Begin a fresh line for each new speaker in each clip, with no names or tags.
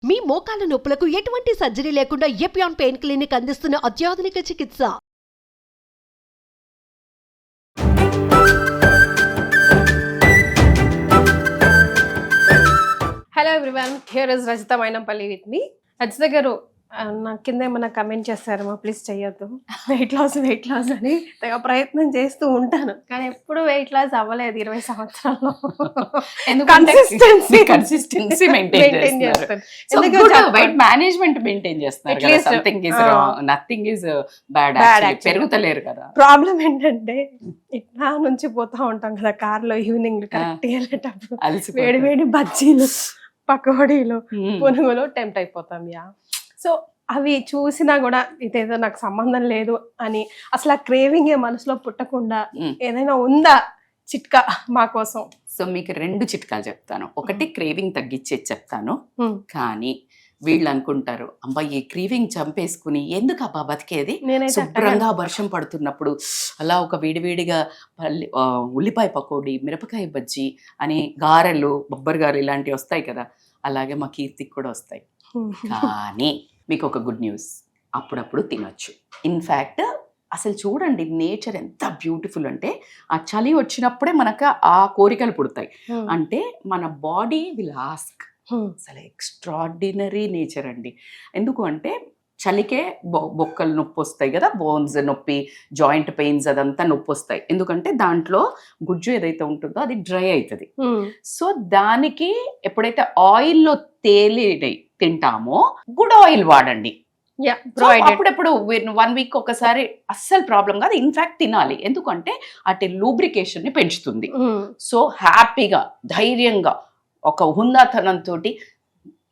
మీ మోకాల నొప్పులకు ఎటువంటి సర్జరీ లేకుండా ఎపియాన్ పెయిన్ క్లినిక్ అందిస్తున్న అత్యాధునిక చికిత్స.
Hello everyone, here is Rajitha Mainampalli with me. Rajitha గారు, నా కింద ఏమన్నా కమెంట్ చేస్తారమ్మా, ప్లీజ్ చెయ్యొద్దు. వెయిట్ లాస్ అని తెగ ప్రయత్నం చేస్తూ ఉంటాను, కానీ ఎప్పుడు వెయిట్ లాస్ అవ్వలేదు 20 సంవత్సరాల్లో.
కన్సిస్టెన్సీ మెయింటైన్ చేస్తారు. వెయిట్ మేనేజ్మెంట్ మెయింటైన్ చేస్తారు. Something is wrong, nothing is bad. పెరుగుతలేరు కదా.
ప్రాబ్లం ఏంటంటే ఇట్లా నుంచి పోతా ఉంటాం కదా కార్ లో ఈవినింగ్ కరెక్ట్ వెళ్ళేటప్పుడు వేడి వేడి బజ్జీలు, పకోడీలు, పునుగులు టెంప్ట్ అయిపోతాం. సో అవి చూసినా కూడా ఇదేదో నాకు సంబంధం లేదు అని అసలు ఆ క్రేవింగ్ మనసులో పుట్టకుండా ఏదైనా ఉందా చిట్కా మా కోసం?
సో మీకు 2 చిట్కాలు చెప్తాను. ఒకటి క్రేవింగ్ తగ్గించేది చెప్తాను. కానీ వీళ్ళు అనుకుంటారు, అబ్బా ఈ క్రేవింగ్ చంపేసుకుని ఎందుకు అబ్బా బతికేది, శుభ్రంగా వర్షం పడుతున్నప్పుడు అలా ఒక వేడివేడిగా ఉల్లిపాయ పకోడీ, మిరపకాయ బజ్జీ అని, గారెలు, బొబ్బరి గారెలు ఇలాంటివి వస్తాయి కదా, అలాగే మా కీర్తికి కూడా వస్తాయి. కానీ మీకు ఒక గుడ్ న్యూస్, అప్పుడప్పుడు తినొచ్చు. ఇన్ఫ్యాక్ట్ అసలు చూడండి, నేచర్ ఎంత బ్యూటిఫుల్ అంటే ఆ చలి వచ్చినప్పుడే మనకు ఆ కోరికలు పుడతాయి. అంటే మన బాడీ విల్ ఆస్క్. అసలు ఎక్స్ట్రాడినరీ నేచర్ అండి. ఎందుకు అంటే చలికే బొక్కలు నొప్పి వస్తాయి కదా, బోన్స్ నొప్పి, జాయింట్ పెయిన్స్, అదంతా నొప్పి వస్తాయి. ఎందుకంటే దాంట్లో గుజ్జు ఏదైతే ఉంటుందో అది డ్రై అవుతుంది. సో దానికి ఎప్పుడైతే ఆయిల్లో తేలి తింటామో గుడ్ ఆయిల్ వాడండి. అప్పుడెప్పుడు 1 వీక్ ఒకసారి అస్సలు ప్రాబ్లం కాదు. ఇన్ఫాక్ట్ తినాలి, ఎందుకంటే అటు లూబ్రికేషన్ ని పెంచుతుంది. సో హ్యాపీగా, ధైర్యంగా, ఒక హుందాతనంతో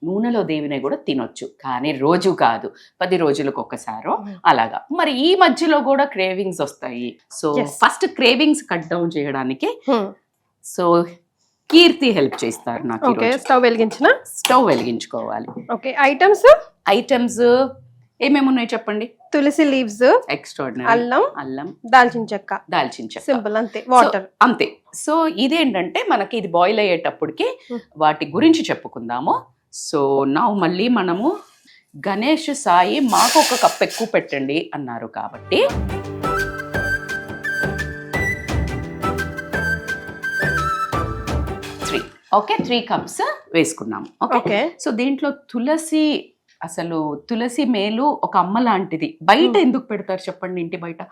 నూనెలో దేవినే కూడా తినొచ్చు. కానీ రోజు కాదు, 10 రోజులకు ఒకసారో అలాగా. మరి ఈ మధ్యలో కూడా క్రేవింగ్స్ వస్తాయి. So first cravings cut down చేయడానికి సో కీర్తి హెల్ప్ చేస్తారు నాకు. స్టవ్ వెలిగించుకోవాలి. ఐటమ్స్ ఏమేమి ఉన్నాయి చెప్పండి.
తులసి లీవ్స్,
ఎక్స్ట్రాడినరీ,
అల్లం, దాల్చిన చెక్క, సింపుల్, అంతే, వాటర్,
అంతే. సో ఇదేంటంటే మనకి ఇది బాయిల్ అయ్యేటప్పటికి వాటి గురించి చెప్పుకుందాము. సో నా మళ్ళీ మనము గణేష్ సాయి మాకు ఒక కప్ ఎక్కువ పెట్టండి అన్నారు కాబట్టి ఓకే 3 cups వేసుకున్నాము. ఓకే. సో దీంట్లో తులసి, అసలు తులసి మేలు ఒక అమ్మ లాంటిది. బయట ఎందుకు పెడతారు చెప్పండి, ఇంటి బయట?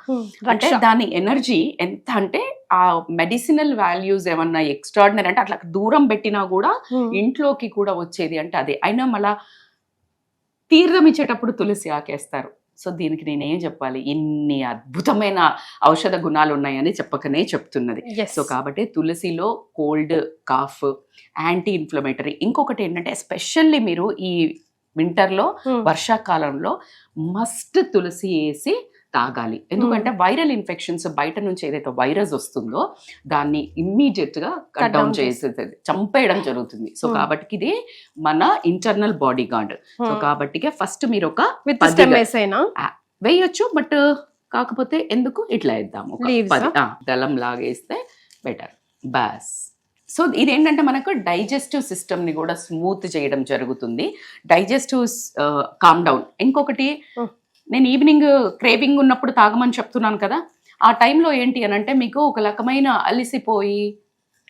అంటే దాని ఎనర్జీ ఎంత అంటే ఆ మెడిసినల్ వాల్యూస్ ఏమన్నా ఎక్స్ట్రాడినరీ అంటే అట్లా దూరం పెట్టినా కూడా ఇంట్లోకి కూడా వచ్చేది అంటే అదే. అయినా మళ్ళా తీర్థం ఇచ్చేటప్పుడు తులసి ఆకేస్తారు. సో దీనికి నేనేం చెప్పాలి, ఇన్ని అద్భుతమైన ఔషధ గుణాలు ఉన్నాయని చెప్పకనే చెప్తున్నది. సో కాబట్టి తులసిలో కోల్డ్, కాఫ్, యాంటీ ఇన్ఫ్లమేటరీ. ఇంకొకటి ఏంటంటే ఎస్పెషల్లీ మీరు ఈ వింటర్లో, వర్షాకాలంలో మస్ట్ తులసి వేసి తాగాలి. ఎందుకంటే వైరల్ ఇన్ఫెక్షన్స్ బయట నుంచి ఏదైతే వైరస్ వస్తుందో దాన్ని ఇమ్మీడియట్ గా కట్ డౌన్ చేసేది, చంపేయడం జరుగుతుంది. సో కాబట్టి ఇది మన ఇంటర్నల్ బాడీ గార్డ్. సో కాబట్టి ఫస్ట్ మీరు ఒక వేయొచ్చు, బట్ కాకపోతే ఎందుకు ఇట్లా వేద్దాము, దళం లాగేస్తే బెటర్. బాస్. సో ఇదేంటంటే మనకు డైజెస్టివ్ సిస్టమ్ని కూడా స్మూత్ చేయడం జరుగుతుంది, డైజెస్టివ్ కామ్ డౌన్. ఇంకొకటి, నేను ఈవినింగ్ క్రేవింగ్ ఉన్నప్పుడు తాగమని చెప్తున్నాను కదా, ఆ టైంలో ఏంటి అని అంటే మీకు ఒక రకమైన అలిసిపోయి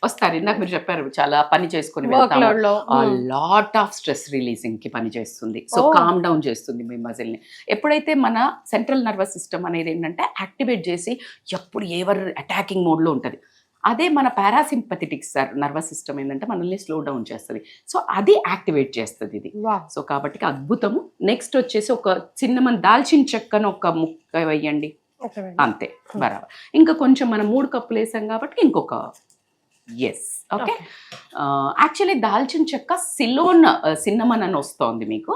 వస్తారు. ఇందాక మీరు చెప్పారు చాలా పని చేసుకుని వెళ్తాము, లాట్ ఆఫ్ స్ట్రెస్ రిలీజింగ్ కి పని చేస్తుంది. సో కామ్ డౌన్ చేస్తుంది మీ మజిల్ ని. ఎప్పుడైతే మన సెంట్రల్ నర్వస్ సిస్టమ్ అనేది ఏంటంటే యాక్టివేట్ చేసి ఎప్పుడు ఎవరు అటాకింగ్ మోడ్ లో ఉంటుంది, అదే మన పారాసింపథెటిక్ నర్వస్ సిస్టమ్ ఏంటంటే మనల్ని స్లో డౌన్ చేస్తుంది. సో అది యాక్టివేట్ చేస్తుంది ఇది. సో కాబట్టి అద్భుతము. నెక్స్ట్ వచ్చేసి ఒక చిన్న దాల్చిన చెక్కను ఒక ముక్క వేయండి, అంతే, బరాబర్. ఇంకా కొంచెం మనం 3 కప్పులు వేసాం కాబట్టి ఇంకొక ఓకే. యాక్చువల్లీ దాల్చిన చెక్క సిన్నమన్ అని వస్తుంది మీకు,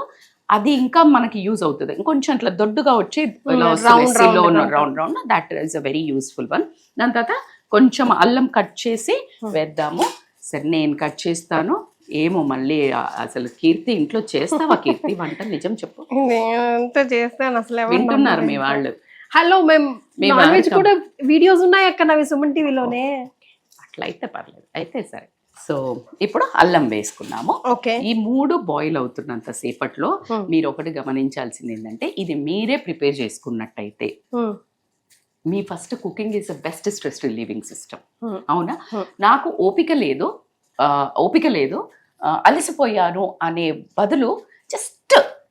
అది ఇంకా మనకి యూజ్ అవుతుంది. ఇంకొంచెం అట్లా దొడ్డుగా వచ్చి round, that is a very useful one. దాని తర్వాత కొంచెం అల్లం కట్ చేసి వేద్దాము. సరే నేను కట్ చేస్తాను. ఏమో మళ్ళీ అసలు కీర్తి ఇంట్లో చేస్తావా కీర్తి వంట? నిజం చెప్పు.
చేస్తాను. అసలు
వింటున్నారు మీ వాళ్ళు?
హలో, మేము నాన్ వెజ్ కూడా వీడియోస్ ఉన్నాయి అక్కడ నవి సుమన్ టీవీలోనే.
అట్లా అయితే పర్లేదు. అయితే సరే, సో ఇప్పుడు అల్లం వేసుకున్నాము.
ఓకే.
ఈ 3 బాయిల్ అవుతున్నంత సేపట్లో మీరు ఒకటి గమనించాల్సింది ఏంటంటే, ఇది మీరే ప్రిపేర్ చేసుకున్నట్టయితే మీ first cooking is the best stress relieving system. అవునా? నాకు ఓపిక లేదు అలసిపోయాను అనే బదులు జస్ట్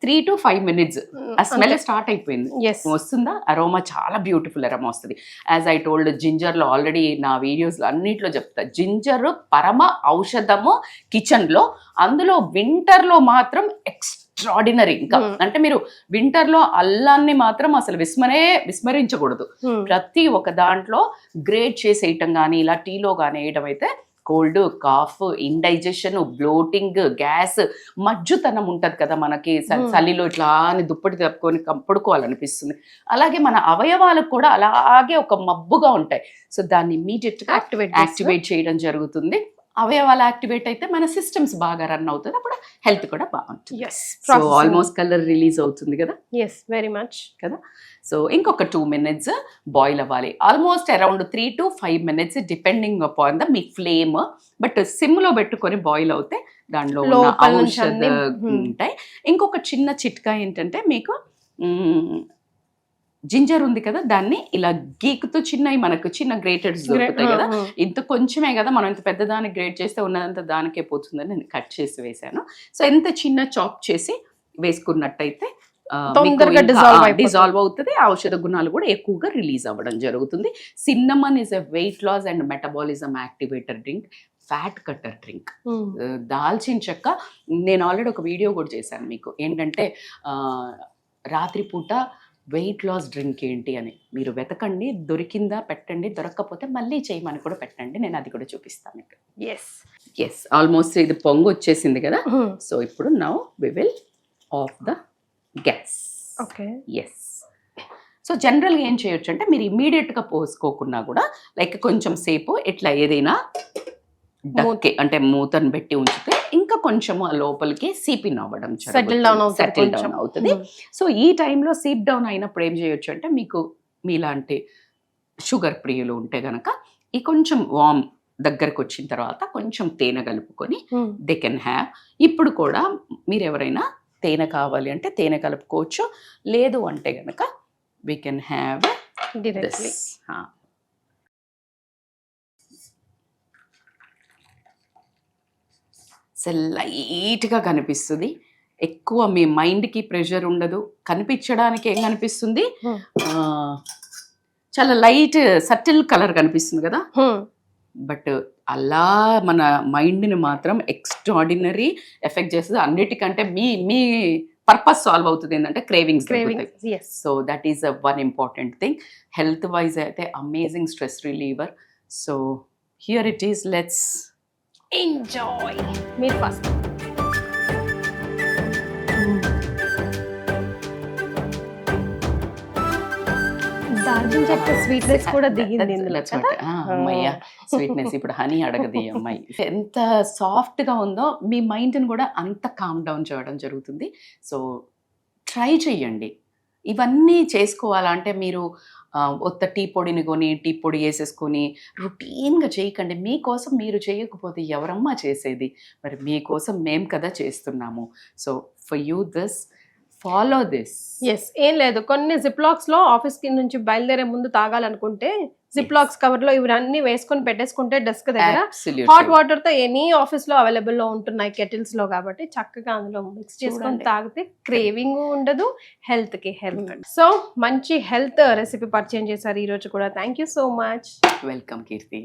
3 to 5 minutes ఆ స్మెల్ స్టార్ట్ అయిపోయింది. వస్తుందా? అరోమా చాలా బ్యూటిఫుల్ అరోమా వస్తుంది. యాజ్ ఐ టోల్డ్, జింజర్లో ఆల్రెడీ నా వీడియోస్లో అన్నిట్లో చెప్తా, జింజర్ పరమ ఔషధము కిచెన్లో. అందులో వింటర్లో మాత్రం ఎక్స్ట్రాడినరీ. ఇంకా అంటే మీరు వింటర్లో అల్లాన్ని మాత్రం అసలు విస్మరించకూడదు. ప్రతి ఒక్క దాంట్లో గ్రేట్ చేసేయటం కానీ, ఇలా టీలో కానీ వేయడం అయితే cold, cough, indigestion, bloating, gas, మజ్జుతనం ఉంటుంది కదా మనకి, చలిలో ఇట్లా అని దుప్పటి తప్పుకొని పడుకోవాలనిపిస్తుంది. అలాగే మన అవయవాలకు కూడా అలాగే ఒక మబ్బుగా ఉంటాయి. సో దాన్ని ఇమీడియట్ గా యాక్టివేట్ చేయడం జరుగుతుంది. అవయవాలు యాక్టివేట్ అయితే మన సిస్టమ్స్ బాగా రన్ అవుతుంది, అప్పుడు హెల్త్ కూడా బాగుంటుంది. సో ఆల్మోస్ట్ కలర్ రిలీజ్ అవుతుంది కదా.
వెరీ మచ్
కదా. సో ఇంకొక 2 minutes బాయిల్ అవ్వాలి. Almost around 3 to 5 minutes depending upon the me flame. But SIM లో పెట్టుకొని బాయిల్ అవుతే దాంట్లో ఔషధ ఉంటాయి. ఇంకొక చిన్న చిట్కా ఏంటంటే, మీకు జింజర్ ఉంది కదా, దాన్ని ఇలా గీకుతూ మనకు చిన్న గ్రేటెడ్స్ దొరుకుతాయి కదా, ఇంత కొంచెమే కదా, మనం ఇంత పెద్ద దాన్ని గ్రేట్ చేస్తే ఉన్నదంతా దానికే పోతుందని నేను కట్ చేసి వేసాను. సో ఎంత చిన్న చాప్ చేసి వేసుకున్నట్టయితే డిజాల్వ్ అవుతుంది, ఔషధ గుణాలు కూడా ఎక్కువగా రిలీజ్ అవ్వడం జరుగుతుంది. Cinnamon is a weight loss and metabolism activator drink, fat cutter drink. దాల్చిన చెక్క నేను ఆల్రెడీ ఒక వీడియో కూడా చేశాను మీకు, ఏంటంటే రాత్రిపూట వెయిట్ లాస్ డ్రింక్ ఏంటి అని. మీరు వెతకండి, దొరికిందా పెట్టండి, దొరక్కపోతే మళ్ళీ చేయమని కూడా పెట్టండి, నేను అది కూడా చూపిస్తాను ఇక్కడ. ఎస్ ఆల్మోస్ట్ ఇది పొంగు వచ్చేసింది కదా. సో ఇప్పుడు now we will off the gas.
Okay.
Yes. So జనరల్గా ఏం చేయొచ్చు అంటే, మీరు ఇమీడియట్గా పోసుకోకున్నా కూడా లైక్ కొంచెం సేపు ఇట్లా ఏదైనా డక్కే అంటే మూతను పెట్టి ఉంచితే ఇంకా కొంచెం లోపలికి సీపిన్ అవ్వడం, సెటిల్ డౌన్ అవుతుంది. సో ఈ టైంలో సీప్ డౌన్ అయినప్పుడు ఏం చేయొచ్చు అంటే, మీకు మీలాంటి షుగర్ ప్రియులు ఉంటే గనక ఈ కొంచెం వామ్ దగ్గరకు వచ్చిన తర్వాత కొంచెం తేనె కలుపుకొని దే కెన్ హ్యావ్. ఇప్పుడు కూడా మీరు ఎవరైనా తేనె కావాలి అంటే తేనె కలుపుకోవచ్చు, లేదు అంటే గనక వీ కెన్ హ్యావ్ దిస్. లైట్గా కనిపిస్తుంది, ఎక్కువ మీ మైండ్కి ప్రెషర్ ఉండదు. కనిపించడానికి ఏం కనిపిస్తుంది, చాలా లైట్ సటిల్ కలర్ కనిపిస్తుంది కదా, బట్ అలా మన మైండ్ని మాత్రం ఎక్స్ట్రాడినరీ ఎఫెక్ట్ చేస్తుంది. అన్నిటికంటే మీ పర్పస్ సాల్వ్ అవుతుంది ఏంటంటే cravings. So that is one important thing. Health wise అయితే amazing stress reliever. So here it is, let's
enjoy. మీరు ఫస్ట్ దాల్చిన చెక్క స్వీట్నెస్ కూడా దిగింది ఇందులో.
అమ్మయ్య, స్వీట్నెస్ ఇప్పుడు హనీ అడగది అమ్మాయి. ఎంత సాఫ్ట్ గా ఉందో మీ మైండ్ని కూడా అంత కామ్ డౌన్ చేయడం జరుగుతుంది. సో ట్రై చెయ్యండి. ఇవన్నీ చేసుకోవాలంటే మీరు ఒక్క టీ పొడిని కొని టీ పొడి వేసేసుకొని రొటీన్గా చేయకండి. మీకోసం మీరు చేయకపోతే ఎవరమ్మా చేసేది? మరి మీకోసం మేము కదా చేస్తున్నాము. So for you this, follow this.
ఏం లేదు, కొన్ని జిప్లాక్స్ లో ఆఫీస్ కి నుంచి బయలుదేరే ముందు తాగాలనుకుంటే జిప్లాక్స్ కవర్ లో ఇవన్నీ వేసుకొని పెట్టేసుకుంటే డెస్క్ దగ్గర హాట్ వాటర్ తో ఎనీ ఆఫీస్ లో అవైలబుల్ లో ఉంటున్నాయి కెటిల్స్ లో, కాబట్టి చక్కగా అందులో మిక్స్ చేసుకొని తాగితే క్రేవింగ్ ఉండదు, హెల్త్ కి హెల్త్. సో మంచి హెల్త్ రెసిపీ పరిచయం చేశారు ఈ రోజు కూడా. Thank you so much.
Welcome Keerthi.